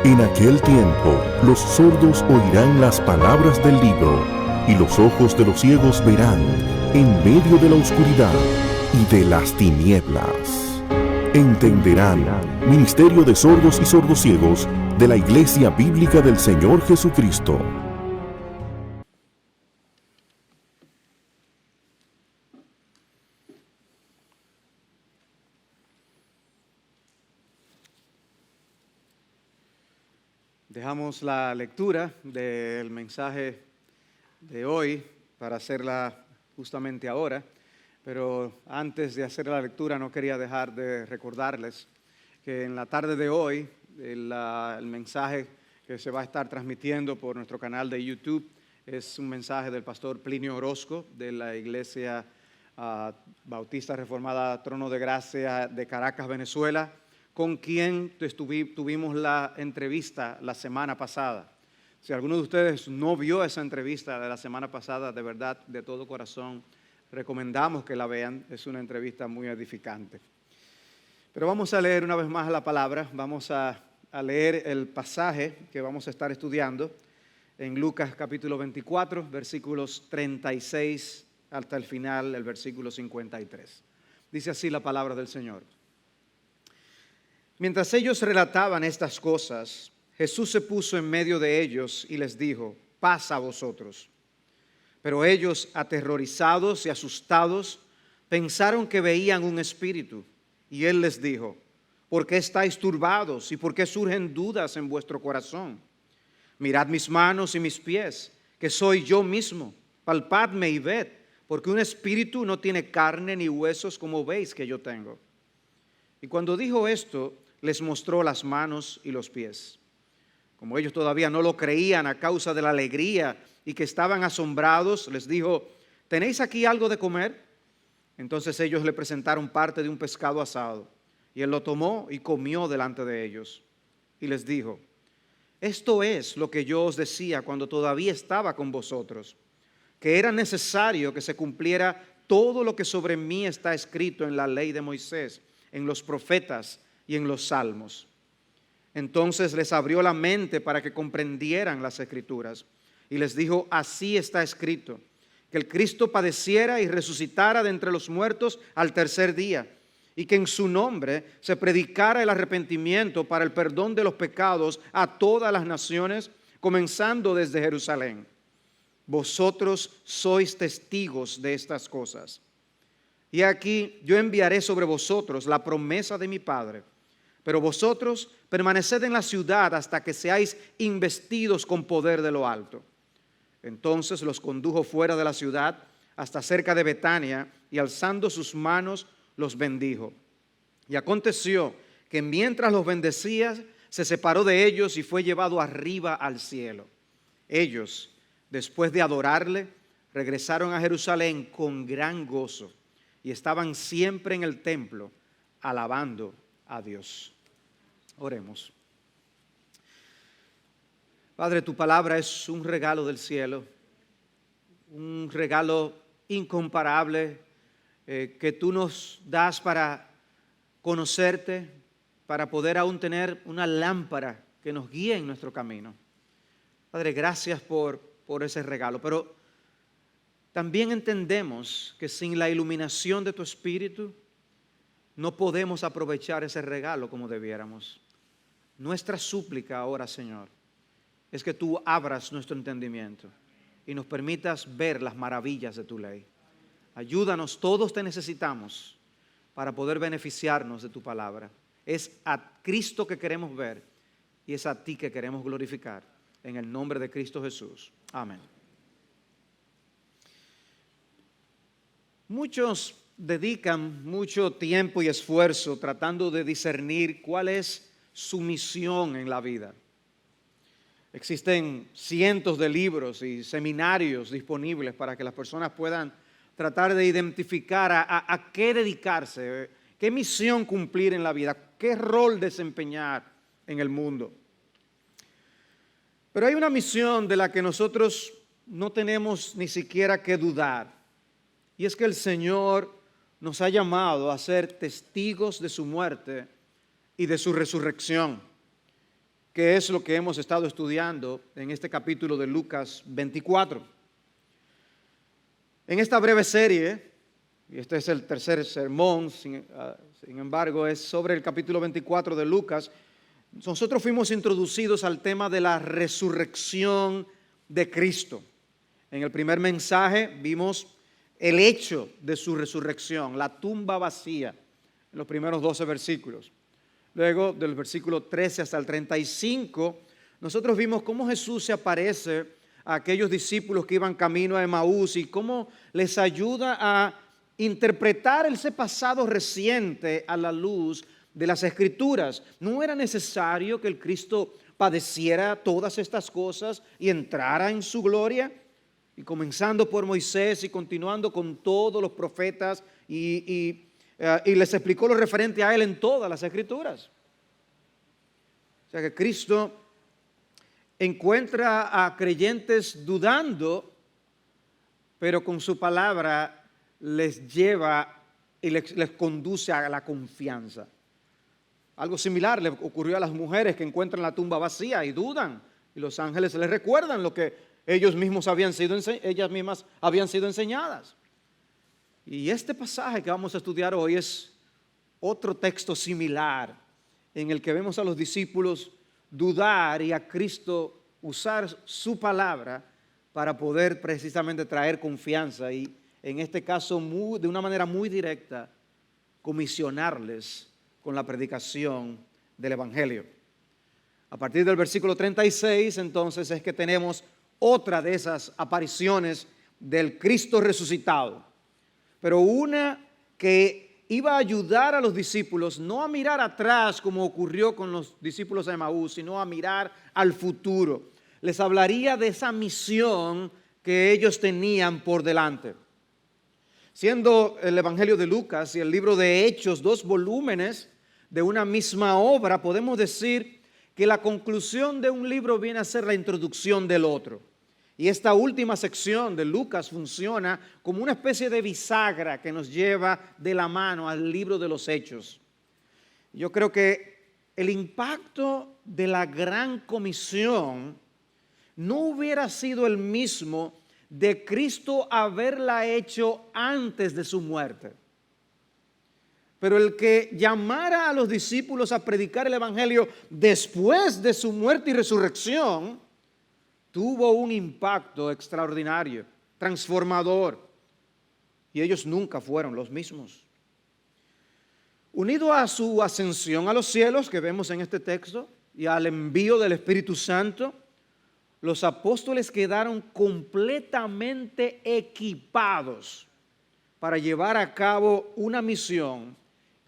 En aquel tiempo, los sordos oirán las palabras del libro, y los ojos de los ciegos verán en medio de la oscuridad y de las tinieblas. Entenderán, Ministerio de Sordos y Sordociegos de la Iglesia Bíblica del Señor Jesucristo. Dejamos la lectura del mensaje de hoy para hacerla justamente ahora, pero antes de hacer la lectura no quería dejar de recordarles que en la tarde de hoy el mensaje que se va a estar transmitiendo por nuestro canal de YouTube es un mensaje del pastor Plinio Orozco de la Iglesia Bautista Reformada Trono de Gracia de Caracas, Venezuela, con quien tuvimos la entrevista la semana pasada. Si alguno de ustedes no vio esa entrevista de la semana pasada, de verdad, de todo corazón, recomendamos que la vean. Es una entrevista muy edificante. Pero vamos a leer una vez más la palabra. Vamos a leer el pasaje que vamos a estar estudiando en Lucas capítulo 24, versículos 36 hasta el final, el versículo 53. Dice así la palabra del Señor. Mientras ellos relataban estas cosas, Jesús se puso en medio de ellos y les dijo: paz a vosotros. Pero ellos, aterrorizados y asustados, pensaron que veían un espíritu. Y él les dijo: ¿por qué estáis turbados y por qué surgen dudas en vuestro corazón? Mirad mis manos y mis pies, que soy yo mismo. Palpadme y ved, porque un espíritu no tiene carne ni huesos como veis que yo tengo. Y cuando dijo esto, les mostró las manos y los pies. Como ellos todavía no lo creían a causa de la alegría y que estaban asombrados, les dijo: ¿tenéis aquí algo de comer? Entonces ellos le presentaron parte de un pescado asado, y él lo tomó y comió delante de ellos. Y les dijo: esto es lo que yo os decía cuando todavía estaba con vosotros, que era necesario que se cumpliera todo lo que sobre mí está escrito en la ley de Moisés, en los profetas y en los salmos. Entonces les abrió la mente para que comprendieran las Escrituras y les dijo: así está escrito, que el Cristo padeciera y resucitara de entre los muertos al tercer día, y que en su nombre se predicara el arrepentimiento para el perdón de los pecados a todas las naciones, comenzando desde Jerusalén. Vosotros sois testigos de estas cosas. Y aquí yo enviaré sobre vosotros la promesa de mi Padre, pero vosotros permaneced en la ciudad hasta que seáis investidos con poder de lo alto. Entonces los condujo fuera de la ciudad hasta cerca de Betania, y alzando sus manos los bendijo. Y aconteció que mientras los bendecía, se separó de ellos y fue llevado arriba al cielo. Ellos, después de adorarle, regresaron a Jerusalén con gran gozo y estaban siempre en el templo alabando a Dios. Oremos. Padre, tu palabra es un regalo del cielo, un regalo incomparable que tú nos das para conocerte, para poder aún tener una lámpara que nos guíe en nuestro camino. Padre, gracias por ese regalo, pero también entendemos que sin la iluminación de tu Espíritu no podemos aprovechar ese regalo como debiéramos. Nuestra súplica ahora, Señor, es que tú abras nuestro entendimiento y nos permitas ver las maravillas de tu ley. Ayúdanos, todos te necesitamos para poder beneficiarnos de tu palabra. Es a Cristo que queremos ver y es a ti que queremos glorificar. En el nombre de Cristo Jesús. Amén. Muchos dedican mucho tiempo y esfuerzo tratando de discernir cuál es su misión en la vida. Existen cientos de libros y seminarios disponibles para que las personas puedan tratar de identificar a qué dedicarse, qué misión cumplir en la vida, qué rol desempeñar en el mundo. Pero hay una misión de la que nosotros no tenemos ni siquiera que dudar, y es que el Señor nos ha llamado a ser testigos de su muerte y de su resurrección. que es lo que hemos estado estudiando en este capítulo de Lucas 24. En esta breve serie, y este es el tercer sermón, sin embargo, es sobre el capítulo 24 de Lucas, nosotros fuimos introducidos al tema de la resurrección de Cristo. En el primer mensaje vimos el hecho de su resurrección, la tumba vacía, en los primeros 12 versículos. Luego, del versículo 13 hasta el 35, nosotros vimos cómo Jesús se aparece a aquellos discípulos que iban camino a Emaús y cómo les ayuda a interpretar ese pasado reciente a la luz de las Escrituras. No era necesario que el Cristo padeciera todas estas cosas y entrara en su gloria. Y comenzando por Moisés y continuando con todos los profetas y les explicó lo referente a él en todas las Escrituras. O sea que Cristo encuentra a creyentes dudando, pero con su palabra les lleva y les conduce a la confianza. Algo similar le ocurrió a las mujeres que encuentran la tumba vacía y dudan, y los ángeles les recuerdan lo que ellas mismas habían sido enseñadas. Y este pasaje que vamos a estudiar hoy es otro texto similar en el que vemos a los discípulos dudar y a Cristo usar su palabra para poder precisamente traer confianza y en este caso de una manera muy directa comisionarles con la predicación del Evangelio. A partir del versículo 36 entonces es que tenemos otra de esas apariciones del Cristo resucitado, pero una que iba a ayudar a los discípulos no a mirar atrás como ocurrió con los discípulos de Emaús, sino a mirar al futuro. Les hablaría de esa misión que ellos tenían por delante. Siendo el Evangelio de Lucas y el libro de Hechos dos volúmenes de una misma obra, podemos decir que la conclusión de un libro viene a ser la introducción del otro. Y esta última sección de Lucas funciona como una especie de bisagra que nos lleva de la mano al libro de los Hechos. Yo creo que el impacto de la gran comisión no hubiera sido el mismo de Cristo haberla hecho antes de su muerte. Pero el que llamara a los discípulos a predicar el Evangelio después de su muerte y resurrección tuvo un impacto extraordinario, transformador, y ellos nunca fueron los mismos. Unido a su ascensión a los cielos que vemos en este texto y al envío del Espíritu Santo, los apóstoles quedaron completamente equipados para llevar a cabo una misión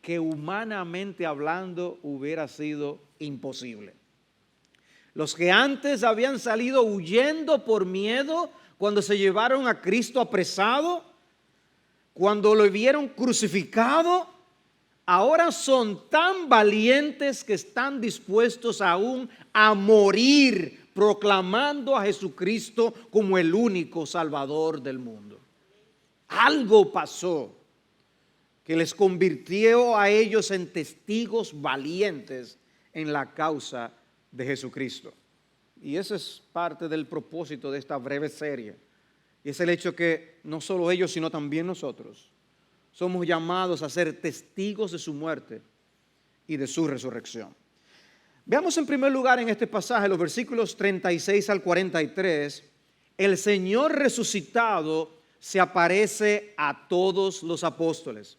que humanamente hablando hubiera sido imposible. Los que antes habían salido huyendo por miedo cuando se llevaron a Cristo apresado, cuando lo vieron crucificado, ahora son tan valientes que están dispuestos aún a morir proclamando a Jesucristo como el único Salvador del mundo. Algo pasó que les convirtió a ellos en testigos valientes en la causa de Jesucristo. Y ese es parte del propósito de esta breve serie. Y es el hecho que no solo ellos, sino también nosotros somos llamados a ser testigos de su muerte y de su resurrección. Veamos en primer lugar en este pasaje, los versículos 36 al 43, el Señor resucitado se aparece a todos los apóstoles.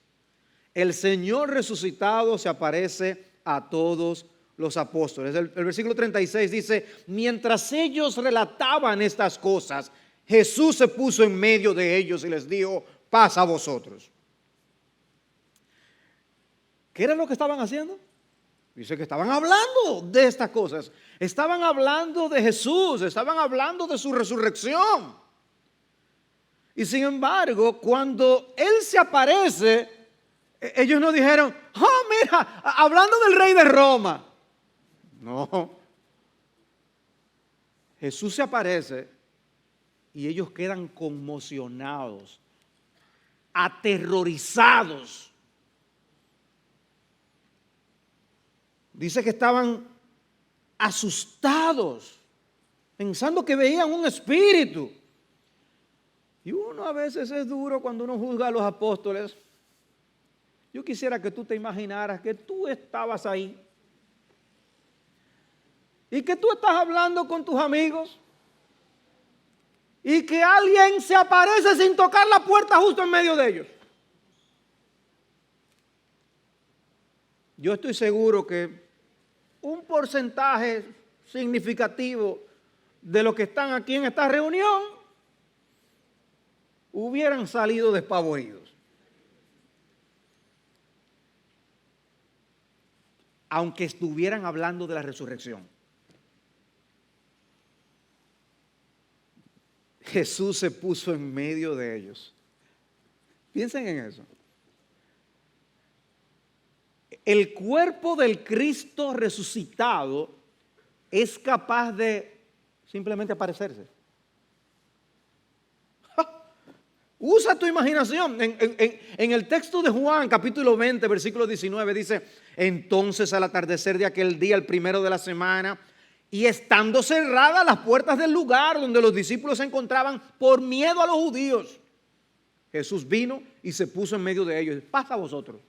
El Señor resucitado se aparece a todos los apóstoles. El versículo 36 dice, mientras ellos relataban estas cosas, Jesús se puso en medio de ellos y les dijo, paz a vosotros. ¿Qué era lo que estaban haciendo? Dice que estaban hablando de estas cosas. Estaban hablando de Jesús, estaban hablando de su resurrección. Y sin embargo, cuando Él se aparece, ellos no dijeron, oh mira, hablando del rey de Roma. No. Jesús se aparece y ellos quedan conmocionados, aterrorizados. Dice que estaban asustados, pensando que veían un espíritu. Y uno a veces es duro cuando uno juzga a los apóstoles. Yo quisiera que tú te imaginaras que tú estabas ahí y que tú estás hablando con tus amigos y que alguien se aparece sin tocar la puerta justo en medio de ellos. Yo estoy seguro que un porcentaje significativo de los que están aquí en esta reunión hubieran salido despavoridos. Aunque estuvieran hablando de la resurrección. Jesús se puso en medio de ellos. Piensen en eso. El cuerpo del Cristo resucitado es capaz de simplemente aparecerse. Usa tu imaginación. En el texto de Juan, capítulo 20, versículo 19, dice: entonces al atardecer de aquel día, el primero de la semana, y estando cerradas las puertas del lugar donde los discípulos se encontraban por miedo a los judíos, Jesús vino y se puso en medio de ellos. Pasa a vosotros.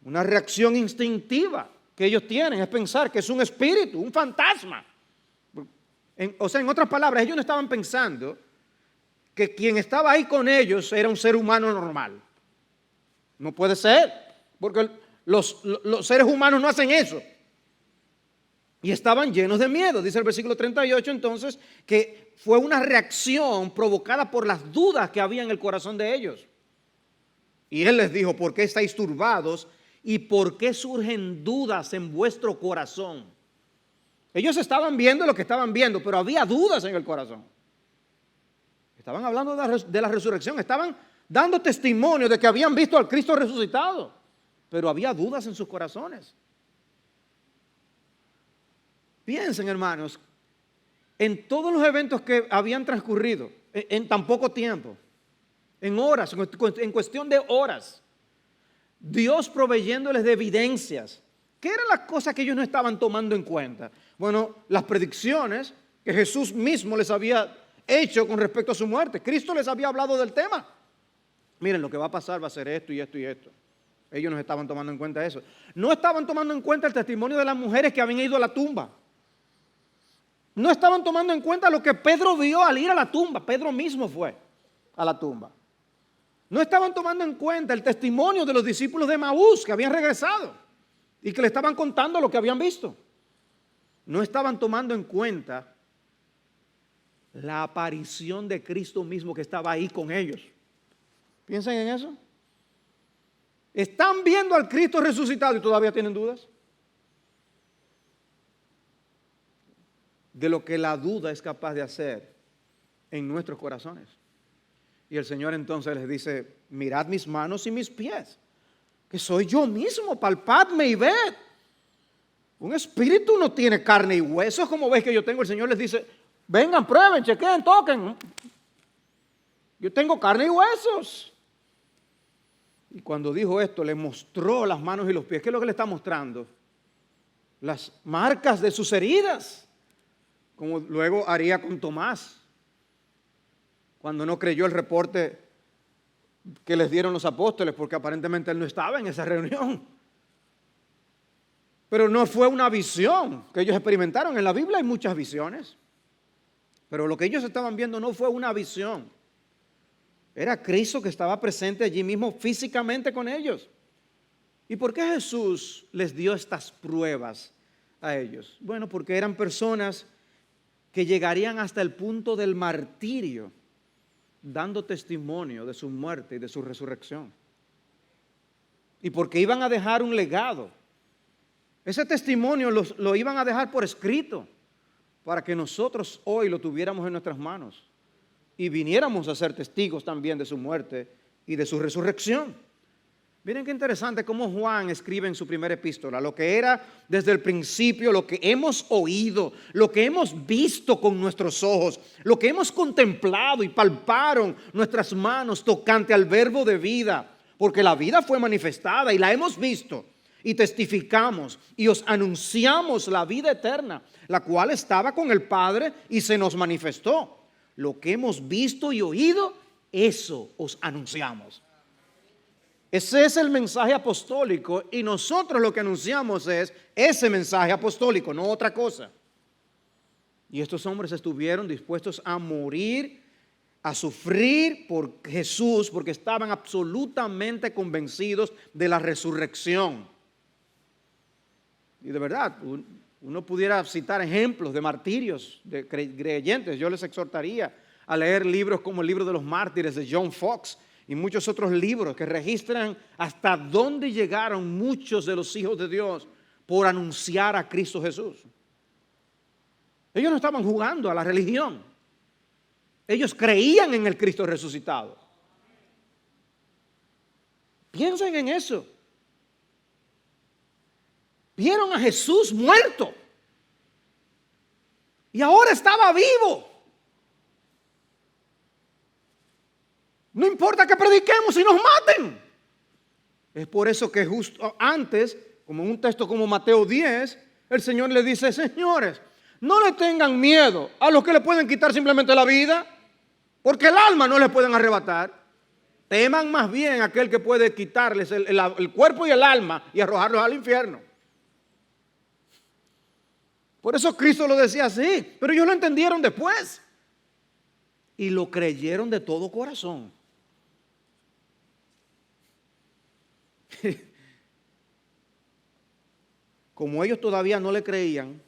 Una reacción instintiva que ellos tienen es pensar que es un espíritu, un fantasma. En otras palabras, ellos no estaban pensando que quien estaba ahí con ellos era un ser humano normal. No puede ser, porque los seres humanos no hacen eso. Y estaban llenos de miedo. Dice el versículo 38 entonces que fue una reacción provocada por las dudas que había en el corazón de ellos. Y Él les dijo: ¿por qué estáis turbados? ¿Y por qué surgen dudas en vuestro corazón? Ellos estaban viendo lo que estaban viendo, pero había dudas en el corazón. Estaban hablando de la resurrección, estaban dando testimonio de que habían visto al Cristo resucitado, pero había dudas en sus corazones. Piensen, hermanos, en todos los eventos que habían transcurrido en tan poco tiempo, en horas, en cuestión de horas, Dios proveyéndoles de evidencias. ¿Qué eran las cosas que ellos no estaban tomando en cuenta? Bueno, las predicciones que Jesús mismo les había hecho con respecto a su muerte. Cristo les había hablado del tema. Miren, lo que va a pasar va a ser esto y esto y esto. Ellos no estaban tomando en cuenta eso. No estaban tomando en cuenta el testimonio de las mujeres que habían ido a la tumba. No estaban tomando en cuenta lo que Pedro vio al ir a la tumba. Pedro mismo fue a la tumba. No estaban tomando en cuenta el testimonio de los discípulos de Emaús que habían regresado y que le estaban contando lo que habían visto. No estaban tomando en cuenta la aparición de Cristo mismo que estaba ahí con ellos. Piensen en eso. Están viendo al Cristo resucitado y todavía tienen dudas de lo que la duda es capaz de hacer en nuestros corazones. Y el Señor entonces les dice: mirad mis manos y mis pies, que soy yo mismo, palpadme y ved. Un espíritu no tiene carne y huesos como veis que yo tengo. El Señor les dice: vengan, prueben, chequen, toquen. Yo tengo carne y huesos. Y cuando dijo esto, le mostró las manos y los pies. ¿Qué es lo que le está mostrando? Las marcas de sus heridas, como luego haría con Tomás, cuando no creyó el reporte que les dieron los apóstoles, porque aparentemente él no estaba en esa reunión. Pero no fue una visión que ellos experimentaron. En la Biblia hay muchas visiones, pero lo que ellos estaban viendo no fue una visión. Era Cristo que estaba presente allí mismo físicamente con ellos. ¿Y por qué Jesús les dio estas pruebas a ellos? Bueno, porque eran personas que llegarían hasta el punto del martirio, dando testimonio de su muerte y de su resurrección. Y porque iban a dejar un legado. Ese testimonio lo iban a dejar por escrito, para que nosotros hoy lo tuviéramos en nuestras manos y viniéramos a ser testigos también de su muerte y de su resurrección. Miren qué interesante cómo Juan escribe en su primera epístola lo que era desde el principio, lo que hemos oído, lo que hemos visto con nuestros ojos, lo que hemos contemplado y palparon nuestras manos tocante al verbo de vida, porque la vida fue manifestada y la hemos visto y testificamos y os anunciamos la vida eterna, la cual estaba con el Padre y se nos manifestó. Lo que hemos visto y oído, eso os anunciamos. Ese es el mensaje apostólico y nosotros lo que anunciamos es ese mensaje apostólico, no otra cosa. Y estos hombres estuvieron dispuestos a morir, a sufrir por Jesús, porque estaban absolutamente convencidos de la resurrección. Y de verdad, uno pudiera citar ejemplos de martirios, de creyentes. Yo les exhortaría a leer libros como el libro de los mártires de John Fox y muchos otros libros que registran hasta dónde llegaron muchos de los hijos de Dios por anunciar a Cristo Jesús. Ellos no estaban jugando a la religión. Ellos creían en el Cristo resucitado. Piensen en eso. Vieron a Jesús muerto y ahora estaba vivo. No importa que prediquemos y nos maten. Es por eso que justo antes, como en un texto como Mateo 10, el Señor le dice: señores, no le tengan miedo a los que le pueden quitar simplemente la vida, porque el alma no le pueden arrebatar. Teman más bien a aquel que puede quitarles el cuerpo y el alma y arrojarlos al infierno. Por eso Cristo lo decía así, pero ellos lo entendieron después y lo creyeron de todo corazón. Como ellos todavía no le creían,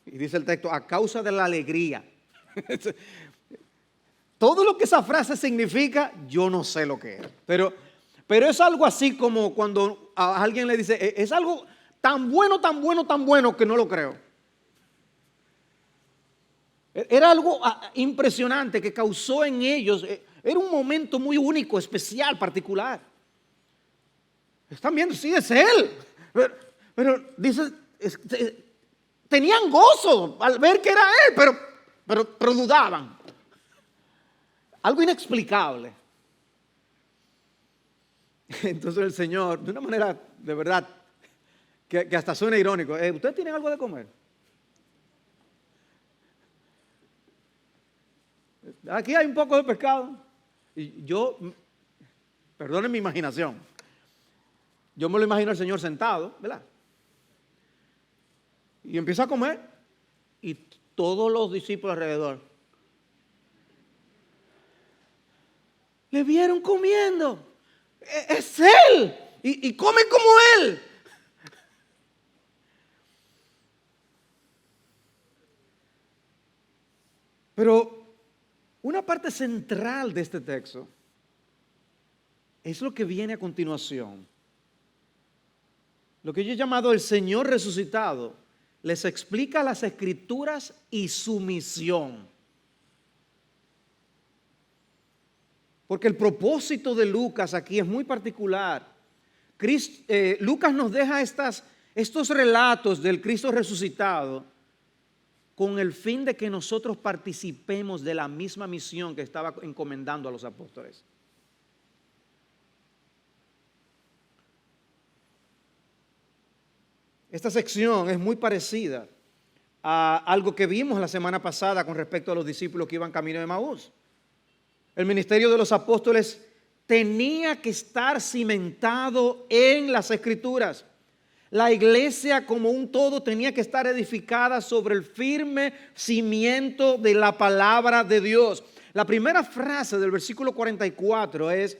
y dice el texto, a causa de la alegría. Todo lo que esa frase significa, yo no sé lo que es. Pero es algo así como cuando a alguien le dice, es algo tan bueno, tan bueno, tan bueno que no lo creo. Era algo impresionante que causó en ellos, era un momento muy único, especial, particular. Están viendo, sí, es Él. Pero dice, tenían gozo al ver que era Él, pero dudaban. Algo inexplicable. Entonces el Señor, de una manera de verdad, que hasta suena irónico, ¿ustedes tienen algo de comer? Aquí hay un poco de pescado. Y yo, perdonen mi imaginación, yo me lo imagino al Señor sentado, ¿verdad? Y empieza a comer y todos los discípulos alrededor le vieron comiendo. Es Él. Y come como Él. Pero una parte central de este texto es lo que viene a continuación. Lo que yo he llamado el Señor resucitado les explica las Escrituras y su misión. Porque el propósito de Lucas aquí es muy particular. Lucas nos deja estos relatos del Cristo resucitado con el fin de que nosotros participemos de la misma misión que estaba encomendando a los apóstoles. Esta sección es muy parecida a algo que vimos la semana pasada con respecto a los discípulos que iban camino de Emaús. El ministerio de los apóstoles tenía que estar cimentado en las Escrituras. La iglesia como un todo tenía que estar edificada sobre el firme cimiento de la palabra de Dios. La primera frase del versículo 44 es: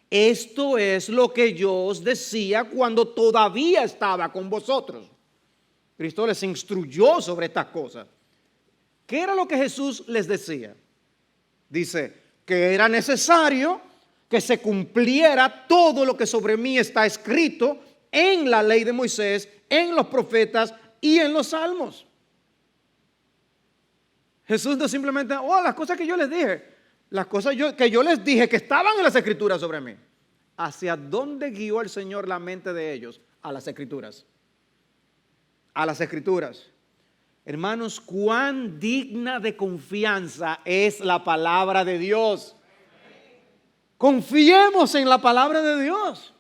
esto es lo que yo os decía cuando todavía estaba con vosotros. Cristo les instruyó sobre estas cosas. ¿Qué era lo que Jesús les decía? Dice que era necesario que se cumpliera todo lo que sobre mí está escrito en la ley de Moisés, en los profetas y en los salmos. Jesús no simplemente, las cosas que yo les dije, las cosas que yo les dije que estaban en las Escrituras sobre mí. ¿Hacia dónde guió el Señor la mente de ellos? A las Escrituras. A las Escrituras. Hermanos, cuán digna de confianza es la palabra de Dios. Confiemos en la palabra de Dios.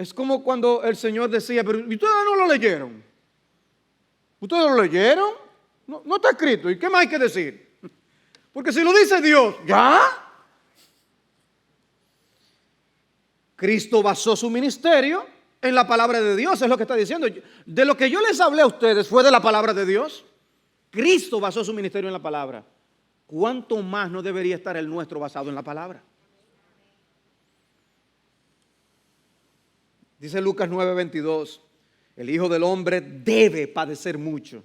Es como cuando el Señor decía, pero ¿y ustedes no lo leyeron? ¿Ustedes lo leyeron? No está escrito. ¿Y qué más hay que decir? Porque si lo dice Dios, ¿ya? Cristo basó su ministerio en la palabra de Dios, es lo que está diciendo. De lo que yo les hablé a ustedes fue de la palabra de Dios. Cristo basó su ministerio en la palabra. ¿Cuánto más no debería estar el nuestro basado en la palabra? Dice Lucas 9:22, el Hijo del Hombre debe padecer mucho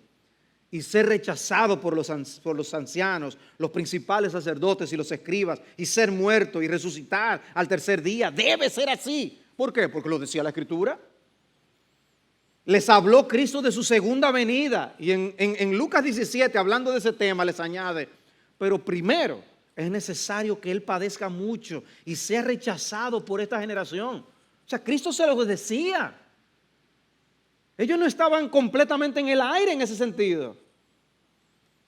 y ser rechazado por los ancianos, los principales sacerdotes y los escribas, y ser muerto y resucitar al tercer día. Debe ser así. ¿Por qué? Porque lo decía la Escritura. Les habló Cristo de su segunda venida, y en Lucas 17, hablando de ese tema, les añade, pero primero es necesario que Él padezca mucho y sea rechazado por esta generación. O sea, Cristo se lo decía. Ellos no estaban completamente en el aire en ese sentido.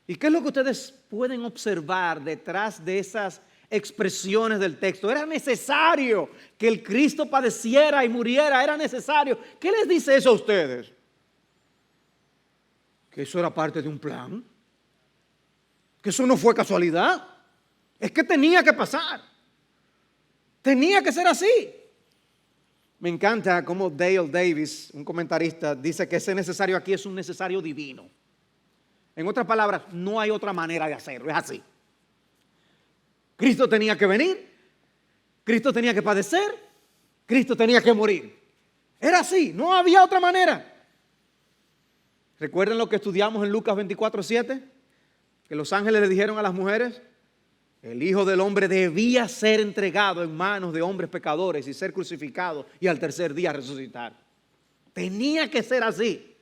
¿Y qué es lo que ustedes pueden observar detrás de esas expresiones del texto? Era necesario que el Cristo padeciera y muriera, era necesario. ¿Qué les dice eso a ustedes? Que eso era parte de un plan, que eso no fue casualidad, es que tenía que pasar, tenía que ser así. Me encanta cómo Dale Davis, un comentarista, dice que ese necesario aquí es un necesario divino. En otras palabras, no hay otra manera de hacerlo, es así. Cristo tenía que venir, Cristo tenía que padecer, Cristo tenía que morir. Era así, no había otra manera. ¿Recuerdan lo que estudiamos en Lucas 24:7? Que los ángeles le dijeron a las mujeres, el Hijo del Hombre debía ser entregado en manos de hombres pecadores y ser crucificado y al tercer día resucitar. Tenía que ser así.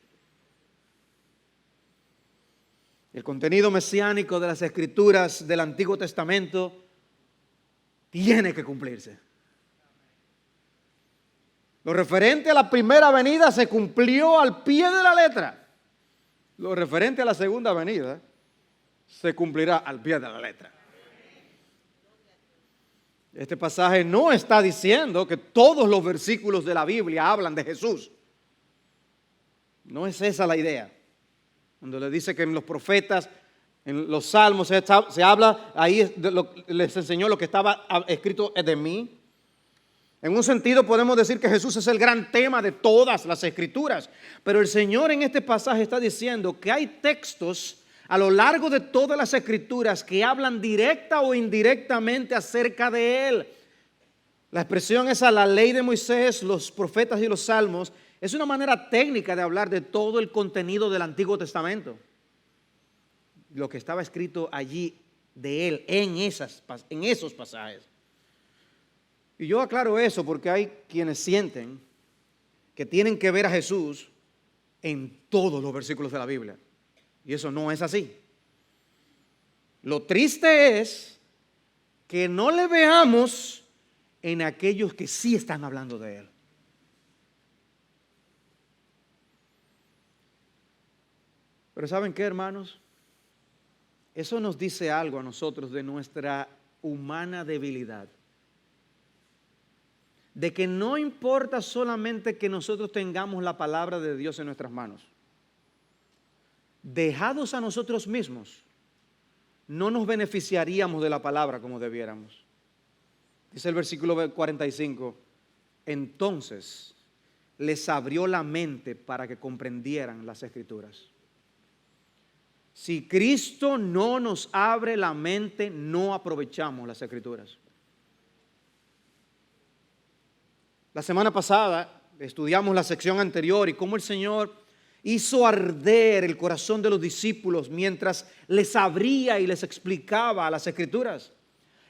El contenido mesiánico de las Escrituras del Antiguo Testamento tiene que cumplirse. Lo referente a la primera venida se cumplió al pie de la letra. Lo referente a la segunda venida se cumplirá al pie de la letra. Este pasaje no está diciendo que todos los versículos de la Biblia hablan de Jesús. No es esa la idea. Cuando le dice que en los profetas, en los salmos se habla, ahí les enseñó lo que estaba escrito de mí. En un sentido podemos decir que Jesús es el gran tema de todas las Escrituras. Pero el Señor en este pasaje está diciendo que hay textos a lo largo de todas las Escrituras que hablan directa o indirectamente acerca de Él. La expresión esa, la ley de Moisés, los profetas y los salmos, es una manera técnica de hablar de todo el contenido del Antiguo Testamento. Lo que estaba escrito allí de Él en esos pasajes. Y yo aclaro eso porque hay quienes sienten que tienen que ver a Jesús en todos los versículos de la Biblia. Y eso no es así. Lo triste es que no le veamos en aquellos que sí están hablando de Él. Pero ¿saben qué, hermanos? Eso nos dice algo a nosotros de nuestra humana debilidad. De que no importa solamente que nosotros tengamos la palabra de Dios en nuestras manos. Dejados a nosotros mismos, no nos beneficiaríamos de la palabra como debiéramos. Dice el versículo 45, entonces les abrió la mente para que comprendieran las Escrituras. Si Cristo no nos abre la mente, no aprovechamos las Escrituras. La semana pasada estudiamos la sección anterior y cómo el Señor hizo arder el corazón de los discípulos mientras les abría y les explicaba las Escrituras.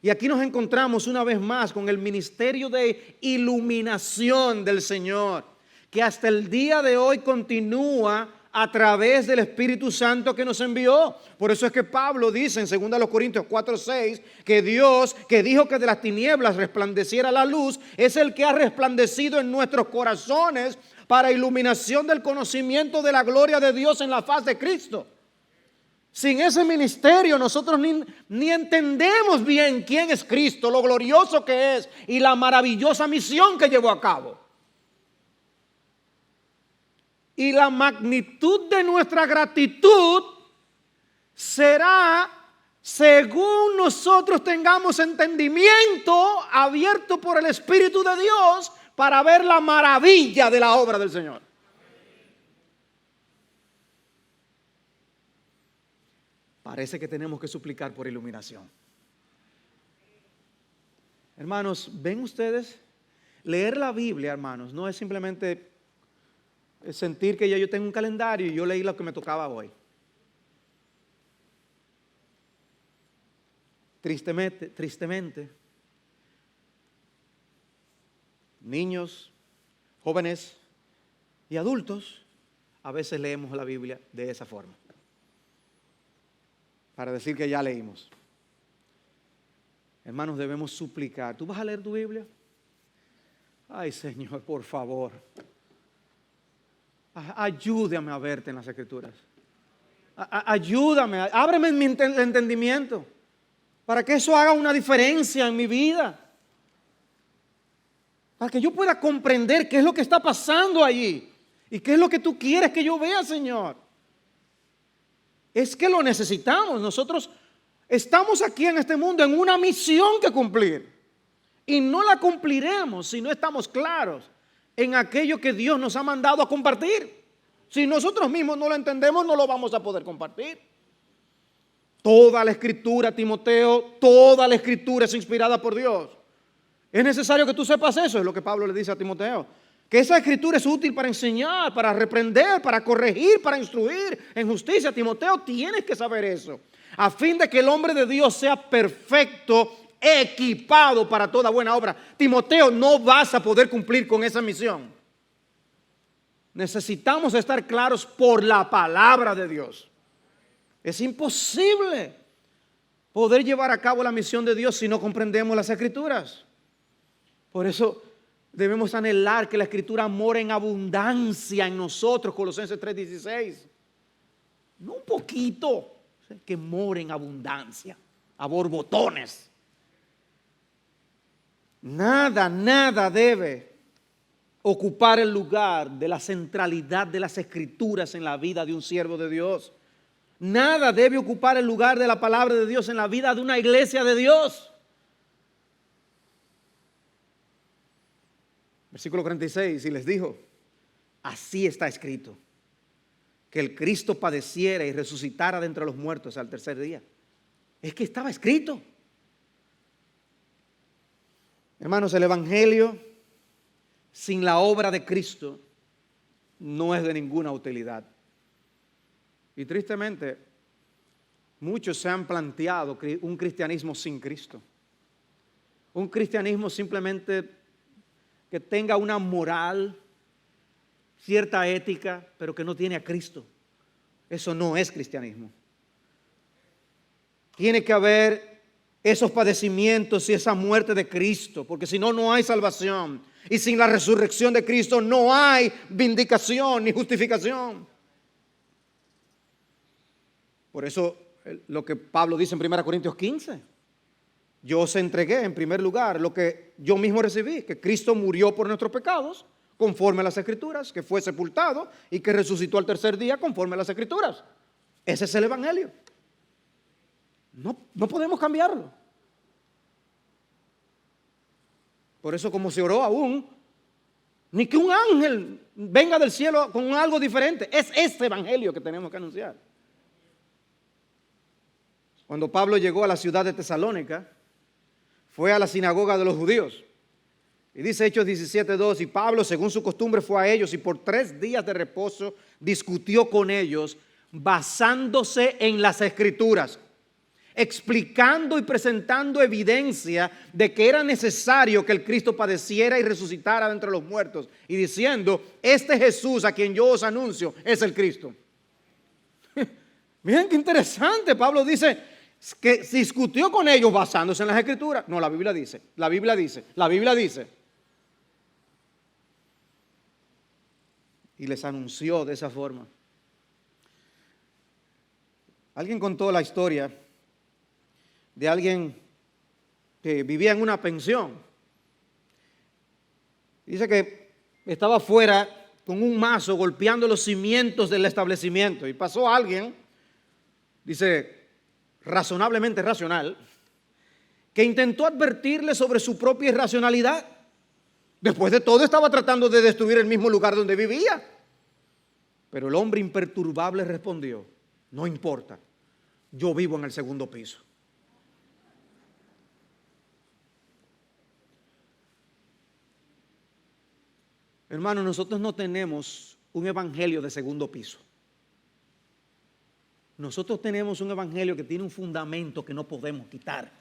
Y aquí nos encontramos una vez más con el ministerio de iluminación del Señor, que hasta el día de hoy continúa a través del Espíritu Santo que nos envió. Por eso es que Pablo dice en 2 Corintios 4:6 que Dios, que dijo que de las tinieblas resplandeciera la luz, es el que ha resplandecido en nuestros corazones para iluminación del conocimiento de la gloria de Dios en la faz de Cristo. Sin ese ministerio nosotros ni entendemos bien quién es Cristo, lo glorioso que es y la maravillosa misión que llevó a cabo. Y la magnitud de nuestra gratitud será según nosotros tengamos entendimiento abierto por el Espíritu de Dios para ver la maravilla de la obra del Señor. Parece que tenemos que suplicar por iluminación. Hermanos, ¿ven ustedes? Leer la Biblia, hermanos, no es simplemente sentir que ya yo tengo un calendario y yo leí lo que me tocaba hoy. Tristemente, niños, jóvenes y adultos, a veces leemos la Biblia de esa forma, para decir que ya leímos. Hermanos, debemos suplicar. ¿Tú vas a leer tu Biblia? Ay, Señor, por favor, ayúdame a verte en las Escrituras. Ayúdame, ábreme mi entendimiento para que eso haga una diferencia en mi vida. Para que yo pueda comprender qué es lo que está pasando allí y qué es lo que tú quieres que yo vea, Señor. Es que lo necesitamos. Nosotros estamos aquí en este mundo en una misión que cumplir. Y no la cumpliremos si no estamos claros en aquello que Dios nos ha mandado a compartir. Si nosotros mismos no lo entendemos, no lo vamos a poder compartir. Toda la Escritura, Timoteo, toda la Escritura es inspirada por Dios. Es necesario que tú sepas eso, es lo que Pablo le dice a Timoteo. Que esa Escritura es útil para enseñar, para reprender, para corregir, para instruir en justicia. Timoteo, tienes que saber eso. A fin de que el hombre de Dios sea perfecto, equipado para toda buena obra. Timoteo, no vas a poder cumplir con esa misión. Necesitamos estar claros por la palabra de Dios. Es imposible poder llevar a cabo la misión de Dios si no comprendemos las Escrituras. Por eso debemos anhelar que la Escritura more en abundancia en nosotros, Colosenses 3:16. No un poquito, que more en abundancia, a borbotones. Nada debe ocupar el lugar de la centralidad de las Escrituras en la vida de un siervo de Dios. Nada debe ocupar el lugar de la palabra de Dios en la vida de una iglesia de Dios. Versículo 46, y les dijo, así está escrito, que el Cristo padeciera y resucitara de entre los muertos al tercer día. Es que estaba escrito. Hermanos, el Evangelio sin la obra de Cristo no es de ninguna utilidad. Y tristemente, muchos se han planteado un cristianismo sin Cristo. Un cristianismo simplemente que tenga una moral, cierta ética, pero que no tiene a Cristo. Eso no es cristianismo. Tiene que haber esos padecimientos y esa muerte de Cristo, porque si no, no hay salvación. Y sin la resurrección de Cristo no hay vindicación ni justificación. Por eso lo que Pablo dice en 1 Corintios 15. Yo os entregué en primer lugar lo que yo mismo recibí, que Cristo murió por nuestros pecados, conforme a las Escrituras, que fue sepultado y que resucitó al tercer día, conforme a las Escrituras. Ese es el Evangelio. No podemos cambiarlo. Por eso, como se oró aún, ni que un ángel venga del cielo con algo diferente. Es este Evangelio que tenemos que anunciar. Cuando Pablo llegó a la ciudad de Tesalónica, fue a la sinagoga de los judíos. Y dice Hechos 17:2, y Pablo, según su costumbre, fue a ellos y por 3 días de reposo discutió con ellos, basándose en las Escrituras, explicando y presentando evidencia de que era necesario que el Cristo padeciera y resucitara de entre los muertos, y diciendo, este Jesús a quien yo os anuncio es el Cristo. Miren qué interesante. Pablo dice que discutió con ellos basándose en las Escrituras. No, la Biblia dice, la Biblia dice, la Biblia dice. Y les anunció de esa forma. Alguien contó la historia de alguien que vivía en una pensión. Dice que estaba fuera con un mazo golpeando los cimientos del establecimiento. Y pasó alguien, dice, razonablemente racional, que intentó advertirle sobre su propia irracionalidad. Después de todo estaba tratando de destruir el mismo lugar donde vivía. Pero el hombre imperturbable respondió: no importa, yo vivo en el segundo piso. Hermanos, nosotros no tenemos un evangelio de segundo piso. Nosotros tenemos un evangelio que tiene un fundamento que no podemos quitar,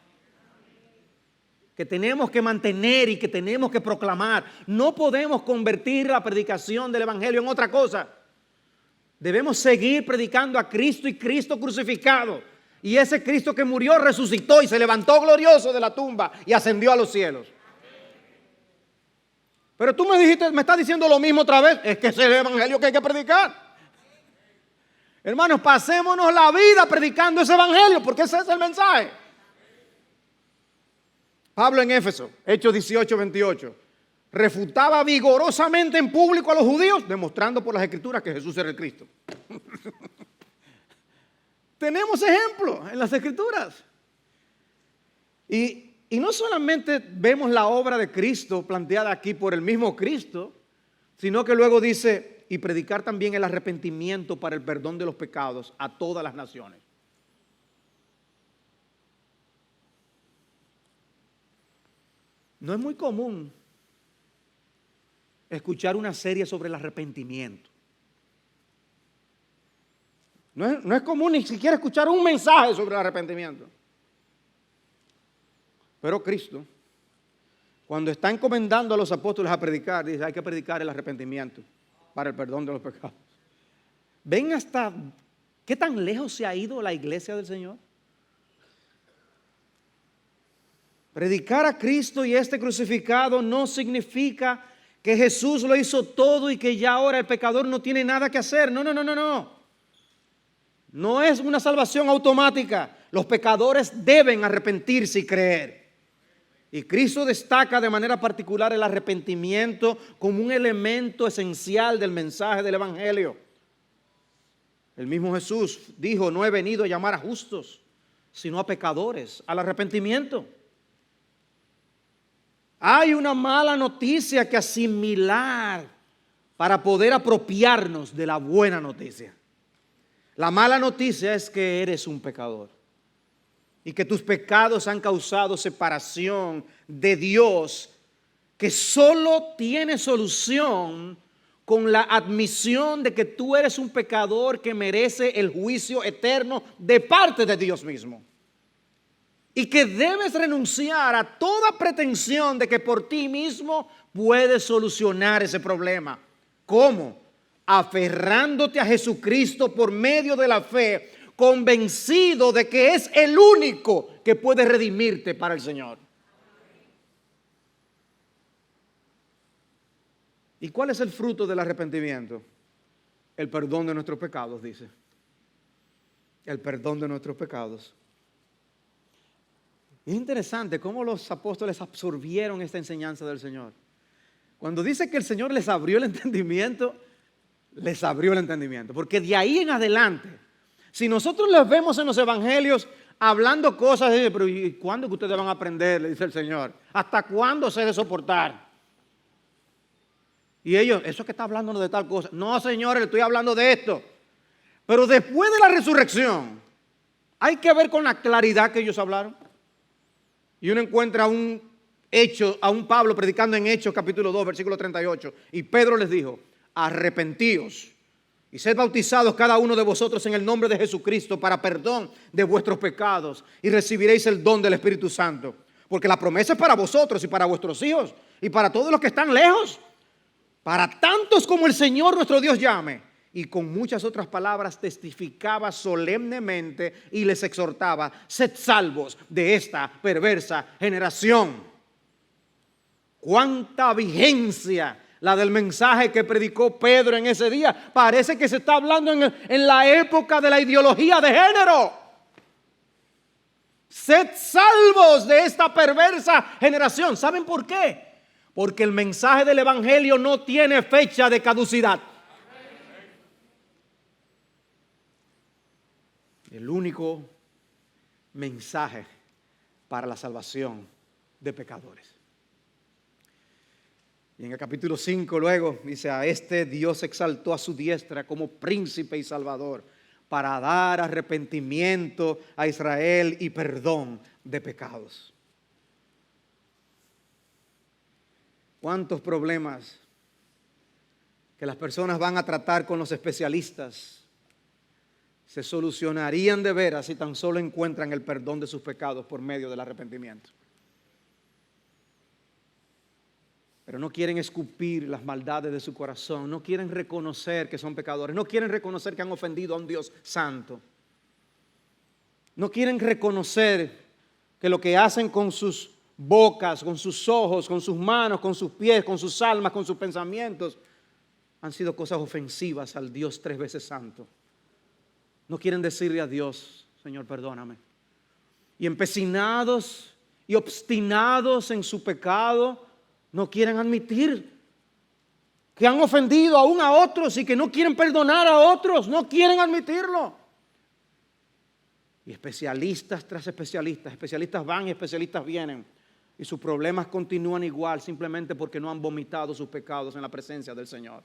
que tenemos que mantener y que tenemos que proclamar. No podemos convertir la predicación del evangelio en otra cosa. Debemos seguir predicando a Cristo y Cristo crucificado. Y ese Cristo que murió, resucitó y se levantó glorioso de la tumba y ascendió a los cielos. Pero tú me estás diciendo lo mismo otra vez. Es que ese es el evangelio que hay que predicar. Hermanos, pasémonos la vida predicando ese evangelio, porque ese es el mensaje. Pablo en Éfeso, Hechos 18, 28, refutaba vigorosamente en público a los judíos, demostrando por las escrituras que Jesús era el Cristo. Tenemos ejemplos en las escrituras. Y no solamente vemos la obra de Cristo planteada aquí por el mismo Cristo, sino que luego dice, y predicar también el arrepentimiento para el perdón de los pecados a todas las naciones. No es muy común escuchar una serie sobre el arrepentimiento. No es común ni siquiera escuchar un mensaje sobre el arrepentimiento. Pero Cristo, cuando está encomendando a los apóstoles a predicar, dice: hay que predicar el arrepentimiento para el perdón de los pecados. ¿Ven hasta qué tan lejos se ha ido la iglesia del Señor? Predicar a Cristo y este crucificado no significa que Jesús lo hizo todo y que ya ahora el pecador no tiene nada que hacer. No. No es una salvación automática. Los pecadores deben arrepentirse y creer. Y Cristo destaca de manera particular el arrepentimiento como un elemento esencial del mensaje del evangelio. El mismo Jesús dijo: no he venido a llamar a justos, sino a pecadores al arrepentimiento. Hay una mala noticia que asimilar para poder apropiarnos de la buena noticia. La mala noticia es que eres un pecador y que tus pecados han causado separación de Dios, que solo tiene solución con la admisión de que tú eres un pecador que merece el juicio eterno de parte de Dios mismo. Y que debes renunciar a toda pretensión de que por ti mismo puedes solucionar ese problema. ¿Cómo? Aferrándote a Jesucristo por medio de la fe, convencido de que es el único que puede redimirte para el Señor. ¿Y cuál es el fruto del arrepentimiento? El perdón de nuestros pecados, dice. El perdón de nuestros pecados. Es interesante cómo los apóstoles absorbieron esta enseñanza del Señor. Cuando dice que el Señor les abrió el entendimiento, les abrió el entendimiento. Porque de ahí en adelante, si nosotros les vemos en los evangelios hablando cosas, pero ¿y cuándo que ustedes van a aprender? Le dice el Señor. ¿Hasta cuándo se ha de soportar? Y ellos, eso es que está hablando de tal cosa. No, señores, le estoy hablando de esto. Pero después de la resurrección, hay que ver con la claridad que ellos hablaron. Y uno encuentra a un Pablo predicando en Hechos capítulo 2, versículo 38. Y Pedro les dijo: arrepentíos y sed bautizados cada uno de vosotros en el nombre de Jesucristo para perdón de vuestros pecados y recibiréis el don del Espíritu Santo. Porque la promesa es para vosotros y para vuestros hijos y para todos los que están lejos, para tantos como el Señor nuestro Dios llame. Y con muchas otras palabras testificaba solemnemente y les exhortaba: sed salvos de esta perversa generación. ¡Cuánta vigencia la del mensaje que predicó Pedro en ese día! Parece que se está hablando en la época de la ideología de género. Sed salvos de esta perversa generación. ¿Saben por qué? porque el mensaje del evangelio no tiene fecha de caducidad. El único mensaje para la salvación de pecadores. Y en el capítulo 5 luego dice: a este Dios exaltó a su diestra como príncipe y salvador, para dar arrepentimiento a Israel y perdón de pecados. ¿Cuántos problemas que las personas van a tratar con los especialistas se solucionarían de veras si tan solo encuentran el perdón de sus pecados por medio del arrepentimiento? Pero no quieren escupir las maldades de su corazón, no quieren reconocer que son pecadores, no quieren reconocer que han ofendido a un Dios santo. No quieren reconocer que lo que hacen con sus bocas, con sus ojos, con sus manos, con sus pies, con sus almas, con sus pensamientos, han sido cosas ofensivas al Dios 3 veces santo. No quieren decirle a Dios: Señor, perdóname. Y empecinados y obstinados en su pecado, no quieren admitir que han ofendido aún a otros y que no quieren perdonar a otros. No quieren admitirlo. Y especialistas tras especialistas, especialistas van y especialistas vienen, y sus problemas continúan igual, simplemente porque no han vomitado sus pecados en la presencia del Señor.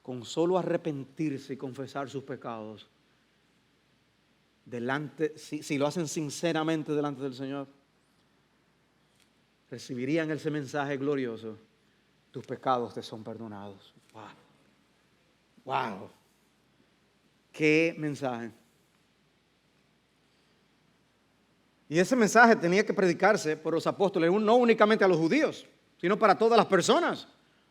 Con solo arrepentirse y confesar sus pecados, si lo hacen sinceramente delante del Señor, recibirían ese mensaje glorioso: tus pecados te son perdonados. Wow. Qué mensaje. Y ese mensaje tenía que predicarse por los apóstoles, no únicamente a los judíos, sino para todas las personas,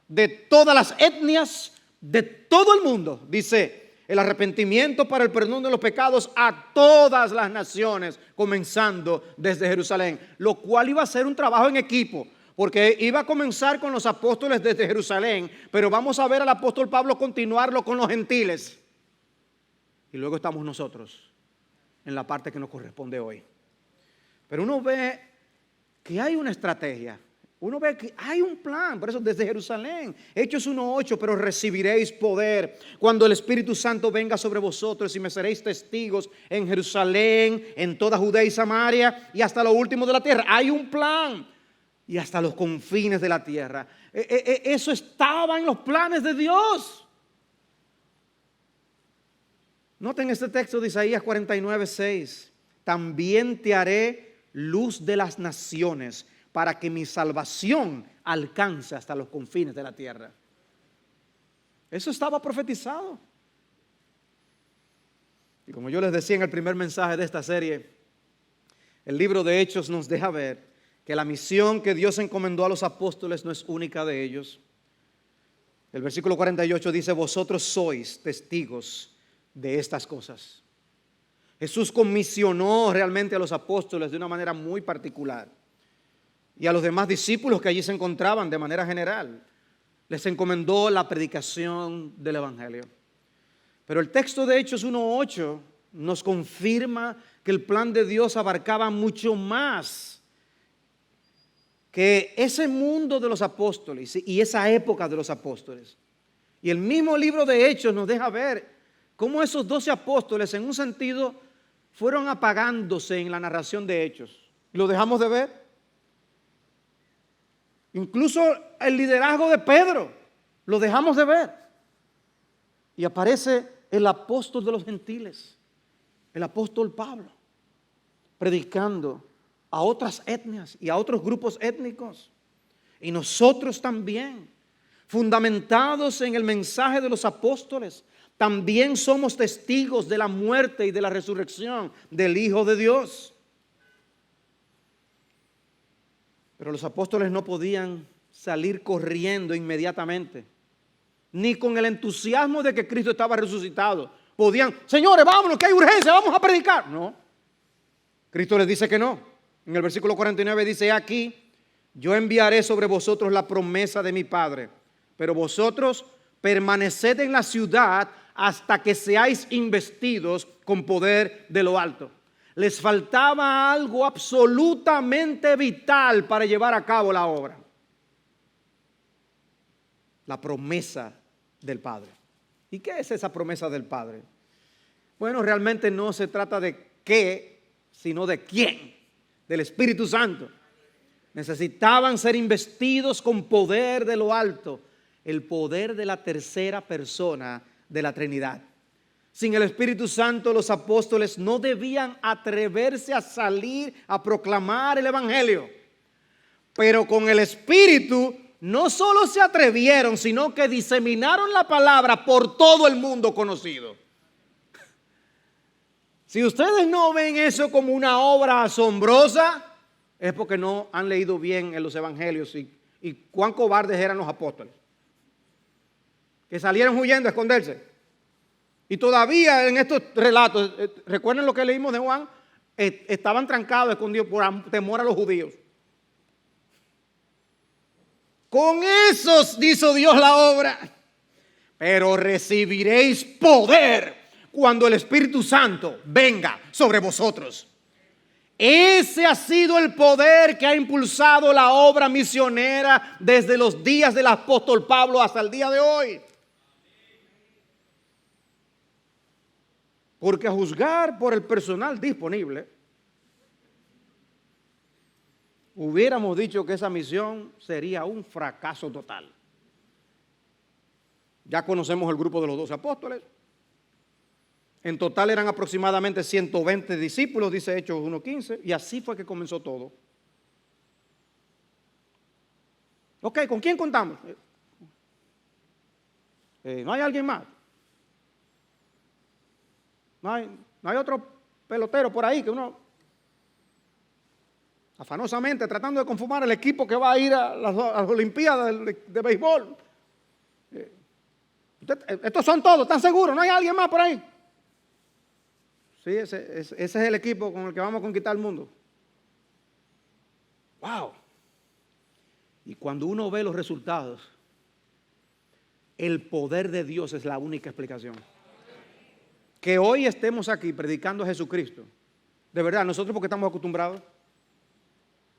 de todas las etnias, de todo el mundo. Dice: el arrepentimiento para el perdón de los pecados a todas las naciones, comenzando desde Jerusalén. Lo cual iba a ser un trabajo en equipo, porque iba a comenzar con los apóstoles desde Jerusalén, pero vamos a ver al apóstol Pablo continuarlo con los gentiles. Y luego estamos nosotros en la parte que nos corresponde hoy. Pero uno ve que hay una estrategia. Uno ve que hay un plan, por eso desde Jerusalén, Hechos 1:8, pero recibiréis poder cuando el Espíritu Santo venga sobre vosotros y me seréis testigos en Jerusalén, en toda Judea y Samaria y hasta lo último de la tierra. Hay un plan y hasta los confines de la tierra. Eso estaba en los planes de Dios. Noten este texto de Isaías 49:6. También te haré luz de las naciones, para que mi salvación alcance hasta los confines de la tierra. Eso estaba profetizado. Y como yo les decía en el primer mensaje de esta serie, el libro de Hechos nos deja ver que la misión que Dios encomendó a los apóstoles no es única de ellos. El versículo 48 dice: vosotros sois testigos de estas cosas. Jesús comisionó realmente a los apóstoles de una manera muy particular. Y a los demás discípulos que allí se encontraban de manera general, les encomendó la predicación del evangelio. Pero el texto de Hechos 1:8 nos confirma que el plan de Dios abarcaba mucho más que ese mundo de los apóstoles y esa época de los apóstoles. Y el mismo libro de Hechos nos deja ver cómo esos 12 apóstoles, en un sentido, fueron apagándose en la narración de Hechos. ¿Lo dejamos de ver? Incluso el liderazgo de Pedro lo dejamos de ver. Y aparece el apóstol de los gentiles, el apóstol Pablo, predicando a otras etnias y a otros grupos étnicos. Y nosotros también, fundamentados en el mensaje de los apóstoles, también somos testigos de la muerte y de la resurrección del Hijo de Dios. Pero los apóstoles no podían salir corriendo inmediatamente, ni con el entusiasmo de que Cristo estaba resucitado. Podían: señores, vámonos, que hay urgencia, vamos a predicar. No, Cristo les dice que no. En el versículo 49 dice: aquí yo enviaré sobre vosotros la promesa de mi Padre, pero vosotros permaneced en la ciudad hasta que seáis investidos con poder de lo alto. les faltaba algo absolutamente vital para llevar a cabo la obra: la promesa del Padre. ¿Y qué es esa promesa del Padre? Bueno, realmente no se trata de qué, sino de quién, del Espíritu Santo. Necesitaban ser investidos con poder de lo alto, el poder de la tercera persona de la Trinidad. Sin el Espíritu Santo, los apóstoles no debían atreverse a salir a proclamar el Evangelio. Pero con el Espíritu no solo se atrevieron, sino que diseminaron la palabra por todo el mundo conocido. Si ustedes no ven eso como una obra asombrosa, es porque no han leído bien en los evangelios y cuán cobardes eran los apóstoles, que salieron huyendo a esconderse. Y todavía en estos relatos, recuerden lo que leímos de Juan, estaban trancados, escondidos por temor a los judíos. Con esos hizo Dios la obra. Pero recibiréis poder cuando el Espíritu Santo venga sobre vosotros. Ese ha sido el poder que ha impulsado la obra misionera desde los días del apóstol Pablo hasta el día de hoy. Porque a juzgar por el personal disponible, hubiéramos dicho que esa misión sería un fracaso total. Ya conocemos el grupo de los 12 apóstoles. En total eran aproximadamente 120 discípulos, dice Hechos 1:15, y así fue que comenzó todo. Ok, ¿con quién contamos? ¿No hay alguien más? ¿No hay otro pelotero por ahí que uno, afanosamente tratando de conformar el equipo que va a ir a las Olimpiadas de béisbol? Estos son todos, ¿están seguros? ¿No hay alguien más por ahí? Sí, ese es el equipo con el que vamos a conquistar el mundo. ¡Wow! Y cuando uno ve los resultados, el poder de Dios es la única explicación. Que hoy estemos aquí predicando a Jesucristo, de verdad, nosotros porque estamos acostumbrados.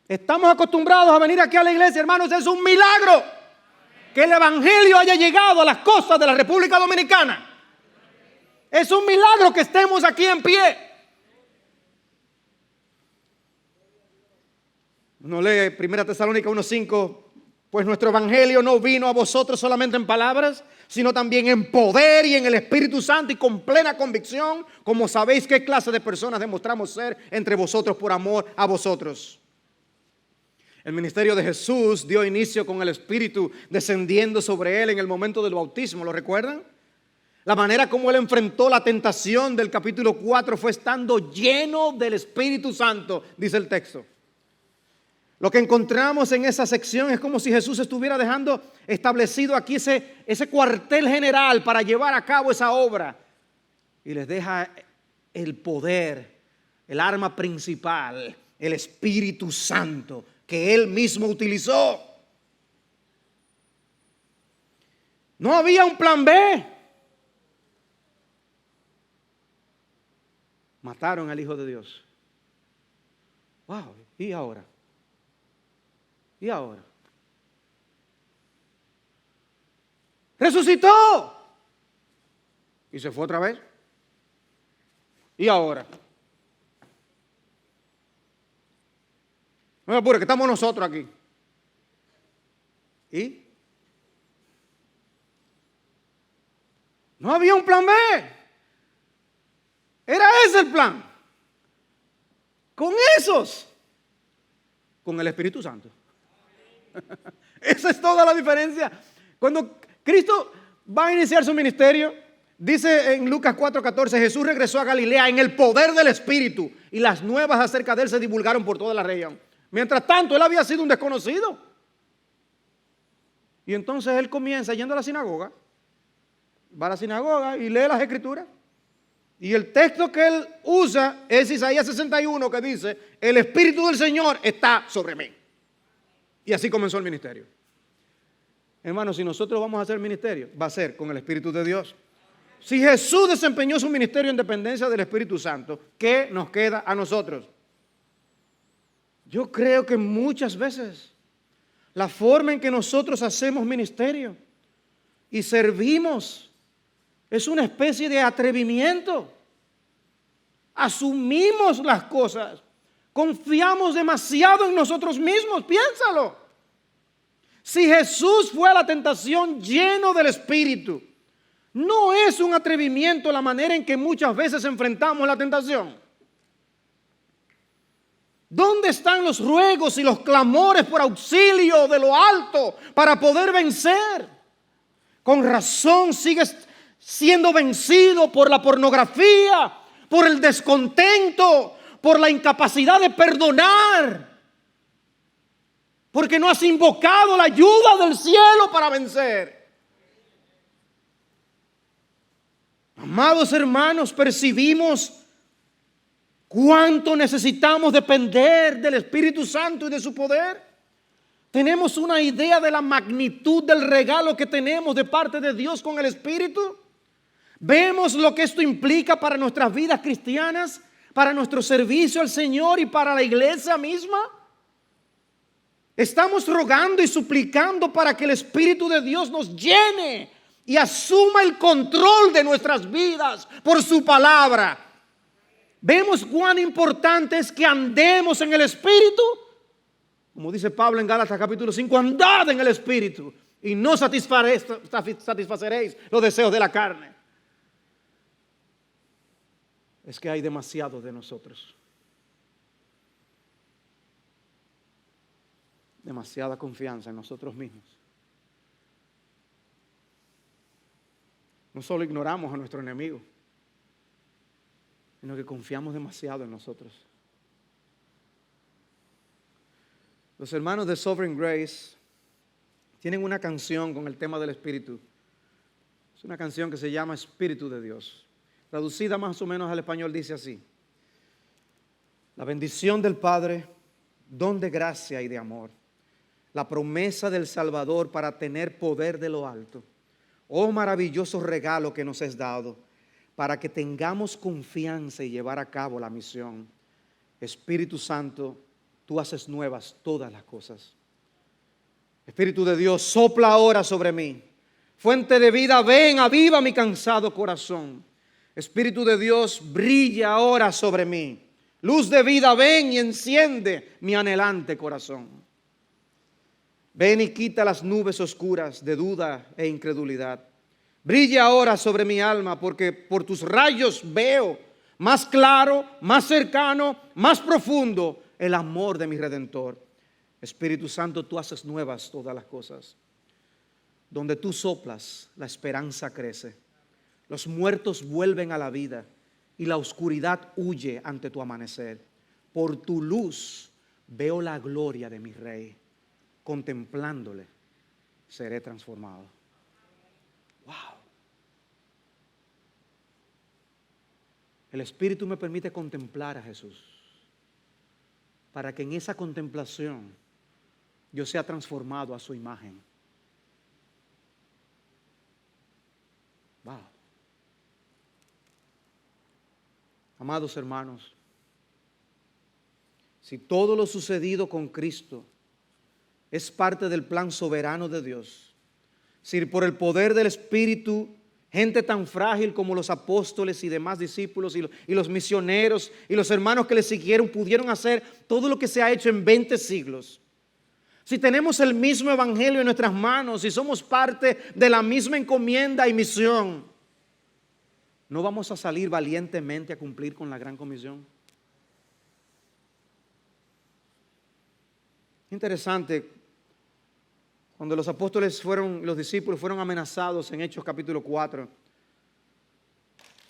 Estamos acostumbrados a venir aquí a la iglesia, hermanos, es un milagro que el Evangelio haya llegado a las costas de la República Dominicana. Es un milagro que estemos aquí en pie. Uno lee 1 Tesalónica 1:5, pues nuestro Evangelio no vino a vosotros solamente en palabras, sino también en poder y en el Espíritu Santo y con plena convicción, como sabéis qué clase de personas demostramos ser entre vosotros por amor a vosotros. El ministerio de Jesús dio inicio con el Espíritu descendiendo sobre él en el momento del bautismo, ¿lo recuerdan? La manera como él enfrentó la tentación del capítulo 4 fue estando lleno del Espíritu Santo, dice el texto. Lo que encontramos en esa sección es como si Jesús estuviera dejando establecido aquí ese cuartel general para llevar a cabo esa obra. Y les deja el poder, el arma principal, el Espíritu Santo, que él mismo utilizó. No había un plan B. Mataron al Hijo de Dios. Wow, ¿y ahora? ¿Y ahora? Resucitó. Y se fue otra vez. ¿Y ahora? No me apure, que estamos nosotros aquí. ¿Y? No había un plan B. Era ese el plan. Con esos. Con el Espíritu Santo. Esa es toda la diferencia. Cuando Cristo va a iniciar su ministerio, dice en Lucas 4:14, Jesús regresó a Galilea en el poder del Espíritu y las nuevas acerca de él se divulgaron por toda la región. Mientras tanto, él había sido un desconocido. Y entonces él comienza yendo a la sinagoga, va a la sinagoga y lee las Escrituras. Y el texto que él usa es Isaías 61, que dice, el Espíritu del Señor está sobre mí. Y así comenzó el ministerio. Hermanos, si nosotros vamos a hacer ministerio, va a ser con el Espíritu de Dios. Si Jesús desempeñó su ministerio en dependencia del Espíritu Santo, ¿qué nos queda a nosotros? Yo creo que muchas veces la forma en que nosotros hacemos ministerio y servimos es una especie de atrevimiento. Asumimos las cosas, confiamos demasiado en nosotros mismos, piénsalo. Si Jesús fue a la tentación lleno del Espíritu, no es un atrevimiento la manera en que muchas veces enfrentamos la tentación. ¿Dónde están los ruegos y los clamores por auxilio de lo alto para poder vencer? Con razón sigues siendo vencido por la pornografía, por el descontento, por la incapacidad de perdonar, porque no has invocado la ayuda del cielo para vencer. Amados hermanos, percibimos cuánto necesitamos depender del Espíritu Santo y de su poder. ¿Tenemos una idea de la magnitud del regalo que tenemos de parte de Dios con el Espíritu? ¿Vemos lo que esto implica para nuestras vidas cristianas, para nuestro servicio al Señor y para la iglesia misma? Estamos rogando y suplicando para que el Espíritu de Dios nos llene y asuma el control de nuestras vidas por su palabra. ¿Vemos cuán importante es que andemos en el Espíritu? Como dice Pablo en Gálatas capítulo 5, andad en el Espíritu y no satisfaceréis los deseos de la carne. Es que hay demasiado de nosotros. Demasiada confianza en nosotros mismos. No solo ignoramos a nuestro enemigo, sino que confiamos demasiado en nosotros. Los hermanos de Sovereign Grace tienen una canción con el tema del Espíritu. Es una canción que se llama Espíritu de Dios. Traducida más o menos al español dice así: la bendición del Padre, don de gracia y de amor, la promesa del Salvador para tener poder de lo alto. Oh maravilloso regalo que nos es dado para que tengamos confianza y llevar a cabo la misión. Espíritu Santo, tú haces nuevas todas las cosas. Espíritu de Dios, sopla ahora sobre mí. Fuente de vida, ven, aviva mi cansado corazón. Espíritu de Dios, brilla ahora sobre mí. Luz de vida, ven y enciende mi anhelante corazón. Ven y quita las nubes oscuras de duda e incredulidad. Brilla ahora sobre mi alma, porque por tus rayos veo más claro, más cercano, más profundo el amor de mi Redentor. Espíritu Santo, tú haces nuevas todas las cosas. Donde tú soplas, la esperanza crece. Los muertos vuelven a la vida y la oscuridad huye ante tu amanecer. Por tu luz veo la gloria de mi Rey. Contemplándole, seré transformado. Wow. El Espíritu me permite contemplar a Jesús, para que en esa contemplación yo sea transformado a su imagen. Wow. Amados hermanos, si todo lo sucedido con Cristo es parte del plan soberano de Dios, si por el poder del Espíritu, gente tan frágil como los apóstoles y demás discípulos y los misioneros y los hermanos que le siguieron pudieron hacer todo lo que se ha hecho en 20 siglos. Si tenemos el mismo evangelio en nuestras manos y somos parte de la misma encomienda y misión, ¿no vamos a salir valientemente a cumplir con la gran comisión? Interesante. Cuando los discípulos fueron amenazados en Hechos capítulo 4,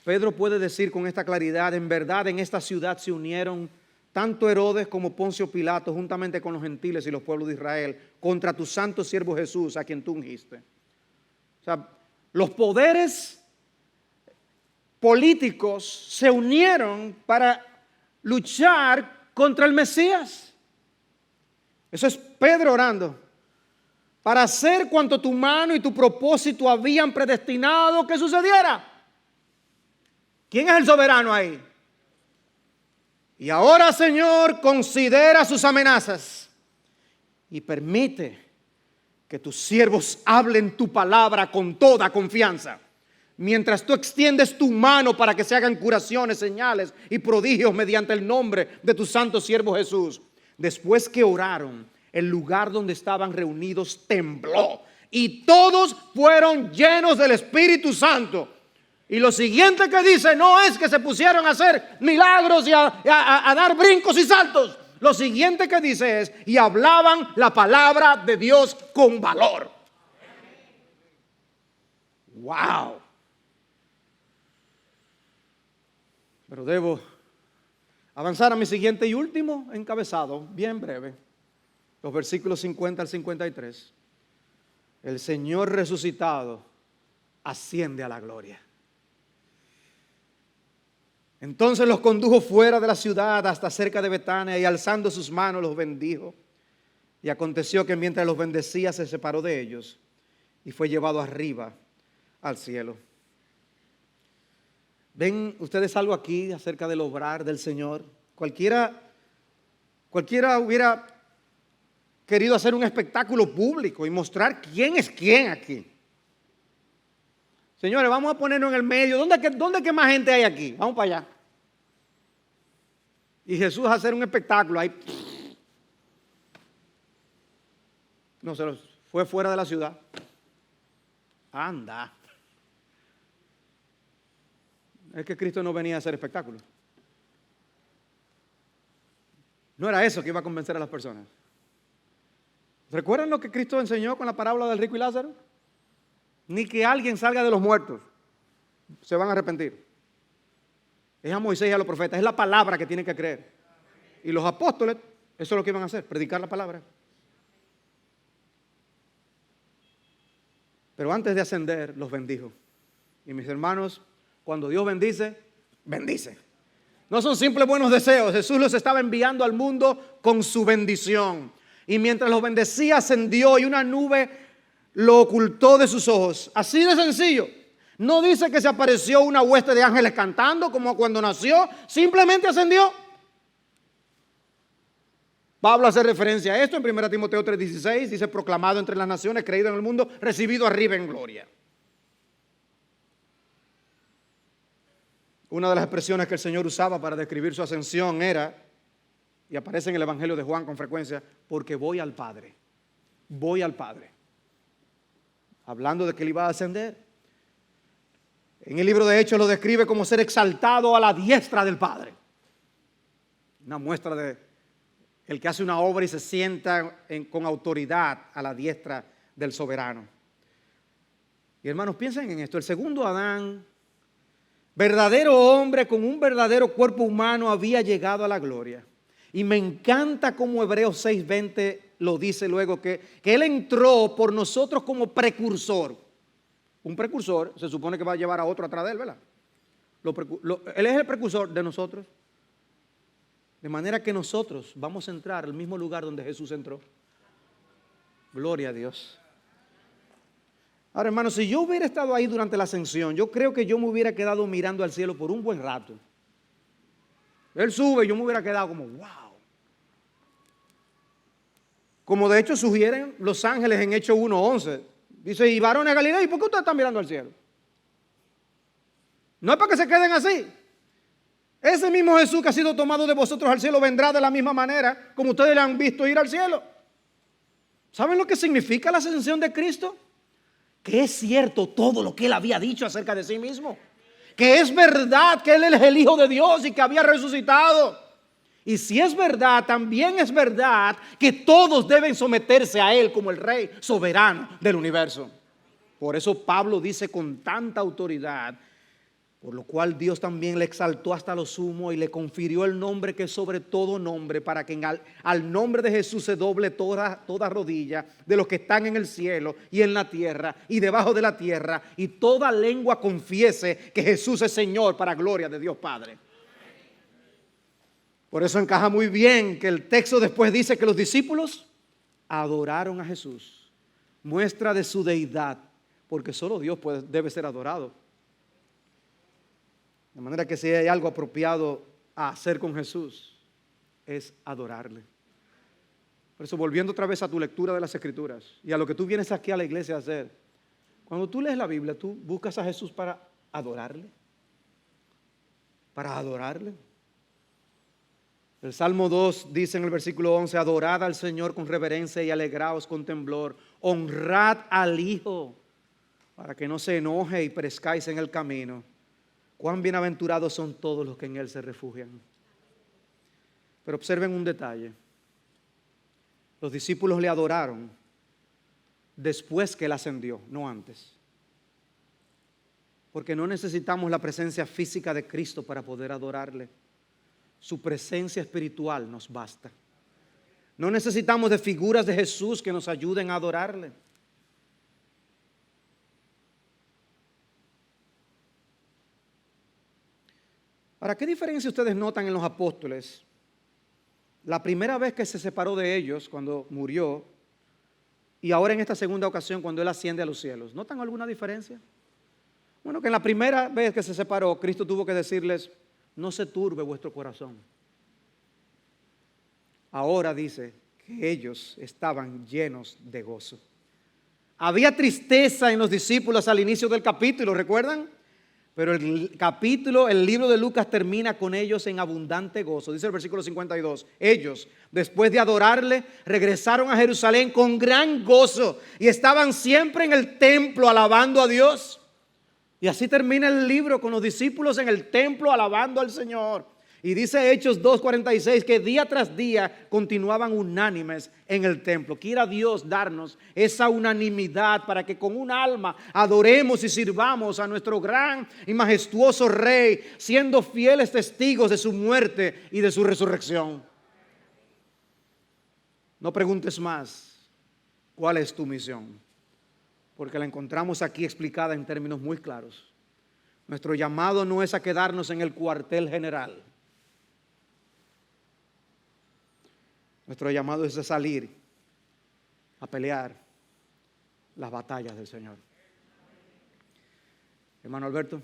Pedro puede decir con esta claridad: en verdad en esta ciudad se unieron tanto Herodes como Poncio Pilato, juntamente con los gentiles y los pueblos de Israel, contra tu santo siervo Jesús, a quien tú ungiste. O sea, los poderes políticos se unieron para luchar contra el Mesías. Eso es Pedro orando. Para hacer cuanto tu mano y tu propósito habían predestinado que sucediera. ¿Quién es el soberano ahí? Y ahora, Señor, considera sus amenazas y permite que tus siervos hablen tu palabra con toda confianza. Mientras tú extiendes tu mano para que se hagan curaciones, señales y prodigios mediante el nombre de tu santo siervo Jesús. Después que oraron, el lugar donde estaban reunidos tembló y todos fueron llenos del Espíritu Santo. Y lo siguiente que dice no es que se pusieron a hacer milagros y a dar brincos y saltos. Lo siguiente que dice es, y hablaban la palabra de Dios con valor. ¡Wow! Pero debo avanzar a mi siguiente y último encabezado, bien breve. Los versículos 50 al 53. El Señor resucitado asciende a la gloria. Entonces los condujo fuera de la ciudad hasta cerca de Betania y alzando sus manos los bendijo. Y aconteció que mientras los bendecía se separó de ellos y fue llevado arriba al cielo. ¿Ven ustedes algo aquí acerca del obrar del Señor? Cualquiera hubiera querido hacer un espectáculo público y mostrar quién es quién aquí. Señores, vamos a ponernos en el medio. ¿Dónde que más gente hay aquí? Vamos para allá. Y Jesús a hacer un espectáculo ahí. No, fue fuera de la ciudad. Anda. Es que Cristo no venía a hacer espectáculo. No era eso que iba a convencer a las personas. ¿Recuerdan lo que Cristo enseñó con la parábola del rico y Lázaro? Ni que alguien salga de los muertos. Se van a arrepentir. Es a Moisés y a los profetas. Es la palabra que tienen que creer. Y los apóstoles, eso es lo que iban a hacer, predicar la palabra. Pero antes de ascender, los bendijo. Y mis hermanos, cuando Dios bendice, bendice. No son simples buenos deseos. Jesús los estaba enviando al mundo con su bendición. Y mientras los bendecía, ascendió y una nube lo ocultó de sus ojos. Así de sencillo. No dice que se apareció una hueste de ángeles cantando como cuando nació. Simplemente ascendió. Pablo hace referencia a esto en 1 Timoteo 3:16. Dice, proclamado entre las naciones, creído en el mundo, recibido arriba en gloria. Una de las expresiones que el Señor usaba para describir su ascensión era, y aparece en el Evangelio de Juan con frecuencia, porque voy al Padre. Voy al Padre. Hablando de que él iba a ascender. En el libro de Hechos lo describe como ser exaltado a la diestra del Padre. Una muestra de el que hace una obra y se sienta con autoridad a la diestra del soberano. Y hermanos, piensen en esto. El segundo Adán, verdadero hombre con un verdadero cuerpo humano, había llegado a la gloria. Y me encanta cómo Hebreos 6:20 lo dice luego, que él entró por nosotros como precursor. Un precursor se supone que va a llevar a otro atrás de él, ¿verdad? Él es el precursor de nosotros. De manera que nosotros vamos a entrar al mismo lugar donde Jesús entró. Gloria a Dios. Ahora, hermanos, si yo hubiera estado ahí durante la ascensión, yo creo que yo me hubiera quedado mirando al cielo por un buen rato. Él sube y yo me hubiera quedado como, wow. Como de hecho sugieren los ángeles en Hechos 1:11. Dice, y varones de Galilea, ¿y por qué ustedes están mirando al cielo? No es para que se queden así. Ese mismo Jesús que ha sido tomado de vosotros al cielo vendrá de la misma manera como ustedes le han visto ir al cielo. ¿Saben lo que significa la ascensión de Cristo? Que es cierto todo lo que él había dicho acerca de sí mismo. Que es verdad que él es el Hijo de Dios y que había resucitado. Y si es verdad, también es verdad que todos deben someterse a él como el Rey soberano del universo. Por eso Pablo dice con tanta autoridad, por lo cual Dios también le exaltó hasta lo sumo y le confirió el nombre que es sobre todo nombre, para que al nombre de Jesús se doble toda rodilla de los que están en el cielo y en la tierra y debajo de la tierra, y toda lengua confiese que Jesús es Señor, para gloria de Dios Padre. Por eso encaja muy bien que el texto después dice que los discípulos adoraron a Jesús. Muestra de su deidad, porque solo Dios debe ser adorado. De De manera que si hay algo apropiado a hacer con Jesús, es adorarle. Por eso, volviendo otra vez a tu lectura de las Escrituras y a lo que tú vienes aquí a la iglesia a hacer, cuando tú lees la Biblia, tú buscas a Jesús para adorarle. Para adorarle. El Salmo 2 dice en el versículo 11, adorad al Señor con reverencia y alegraos con temblor. Honrad al Hijo para que no se enoje y perezcáis en el camino. Cuán bienaventurados son todos los que en Él se refugian. Pero observen un detalle. Los discípulos le adoraron después que Él ascendió, no antes. Porque no necesitamos la presencia física de Cristo para poder adorarle. Su presencia espiritual nos basta. No necesitamos de figuras de Jesús que nos ayuden a adorarle. ¿Para qué diferencia ustedes notan en los apóstoles? La primera vez que se separó de ellos, cuando murió, y ahora en esta segunda ocasión, cuando Él asciende a los cielos. ¿Notan alguna diferencia? Bueno, que en la primera vez que se separó, Cristo tuvo que decirles, no se turbe vuestro corazón. Ahora dice que ellos estaban llenos de gozo. Había tristeza en los discípulos al inicio del capítulo, ¿recuerdan? Pero el libro de Lucas termina con ellos en abundante gozo. Dice el versículo 52, ellos, después de adorarle, regresaron a Jerusalén con gran gozo y estaban siempre en el templo alabando a Dios. Y así termina el libro con los discípulos en el templo alabando al Señor. Y dice Hechos 2:46 que día tras día continuaban unánimes en el templo. Quiera Dios darnos esa unanimidad para que con un alma adoremos y sirvamos a nuestro gran y majestuoso Rey, siendo fieles testigos de su muerte y de su resurrección. No preguntes más, ¿cuál es tu misión? Porque la encontramos aquí explicada en términos muy claros. Nuestro llamado no es a quedarnos en el cuartel general. Nuestro llamado es a salir a pelear las batallas del Señor. Hermano Alberto.